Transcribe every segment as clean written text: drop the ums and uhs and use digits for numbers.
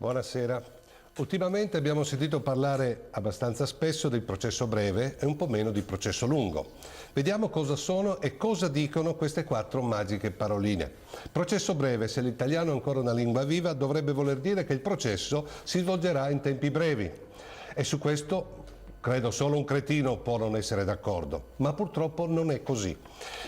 Buonasera. Ultimamente abbiamo sentito parlare abbastanza spesso del processo breve e un po' meno di processo lungo. Vediamo cosa sono e cosa dicono queste quattro magiche paroline. Processo breve, se l'italiano è ancora una lingua viva, dovrebbe voler dire che il processo si svolgerà in tempi brevi. E su questo credo solo un cretino può non essere d'accordo, ma purtroppo non è così.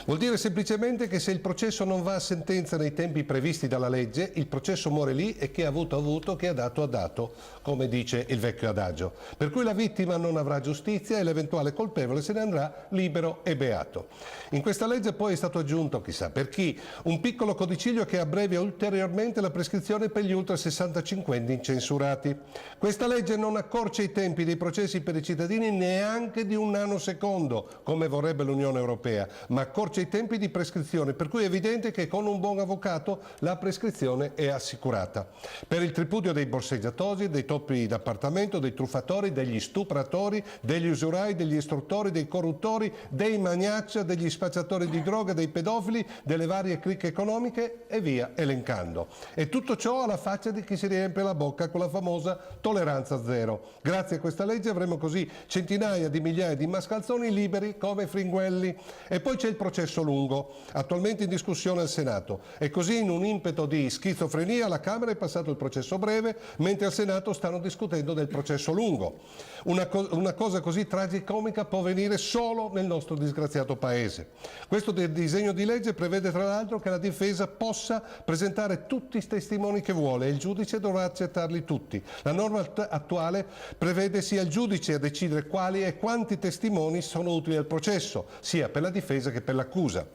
Vuol dire semplicemente che se il processo non va a sentenza nei tempi previsti dalla legge, il processo muore lì e chi ha avuto, chi ha dato, come dice il vecchio adagio. Per cui la vittima non avrà giustizia e l'eventuale colpevole se ne andrà libero e beato. In questa legge poi è stato aggiunto, chissà per chi, un piccolo codicillo che abbrevia ulteriormente la prescrizione per gli ultra 65 incensurati. Questa legge non accorcia i tempi dei processi per i cittadini neanche di un nanosecondo, come vorrebbe l'Unione Europea, ma accorcia i tempi di prescrizione, per cui è evidente che con un buon avvocato la prescrizione è assicurata. Per il tripudio dei borseggiatori, dei topi d'appartamento, dei truffatori, degli stupratori, degli usurai, degli istruttori, dei corruttori, dei magnaccia, degli spacciatori di droga, dei pedofili, delle varie cricche economiche e via elencando. E tutto ciò alla faccia di chi si riempie la bocca con la famosa tolleranza zero. Grazie a questa legge avremo così centinaia di migliaia di mascalzoni liberi come fringuelli. E poi c'è il processo lungo, attualmente in discussione al Senato. E così in un impeto di schizofrenia alla Camera è passato il processo breve, mentre al Senato stanno discutendo del processo lungo. Una cosa così tragicomica può venire solo nel nostro disgraziato paese. Questo disegno di legge prevede tra l'altro che la difesa possa presentare tutti i testimoni che vuole e il giudice dovrà accettarli tutti. La norma attuale prevede sia il giudice a decidere quali e quanti testimoni sono utili al processo, sia per la difesa che per l'accusa.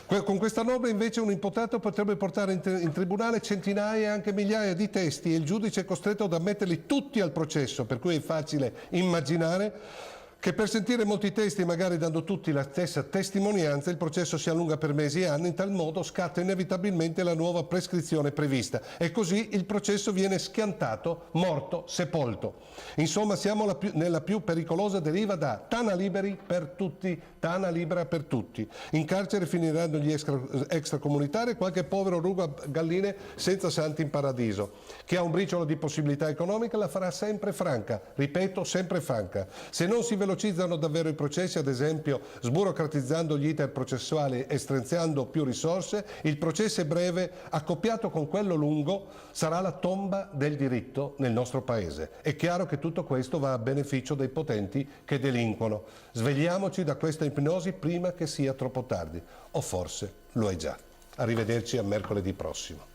Con questa norma invece un imputato potrebbe portare in tribunale centinaia e anche migliaia di testi e il giudice è costretto ad ammetterli tutti al processo, per cui è facile immaginare che per sentire molti testi, magari dando tutti la stessa testimonianza, il processo si allunga per mesi e anni, in tal modo scatta inevitabilmente la nuova prescrizione prevista e così il processo viene schiantato, morto, sepolto. Insomma, siamo nella più pericolosa deriva da Tana liberi per tutti, Tana libera per tutti. In carcere finiranno gli extracomunitari e qualche povero ruga galline senza santi in paradiso. Chi ha un briciolo di possibilità economica la farà sempre franca, ripeto, sempre franca. Se non si velocizzano davvero i processi, ad esempio sburocratizzando gli iter processuali e strizzando più risorse, il processo breve accoppiato con quello lungo sarà la tomba del diritto nel nostro paese. È chiaro che tutto questo va a beneficio dei potenti che delinquono. Svegliamoci da questa ipnosi prima che sia troppo tardi, o forse lo è già. Arrivederci a mercoledì prossimo.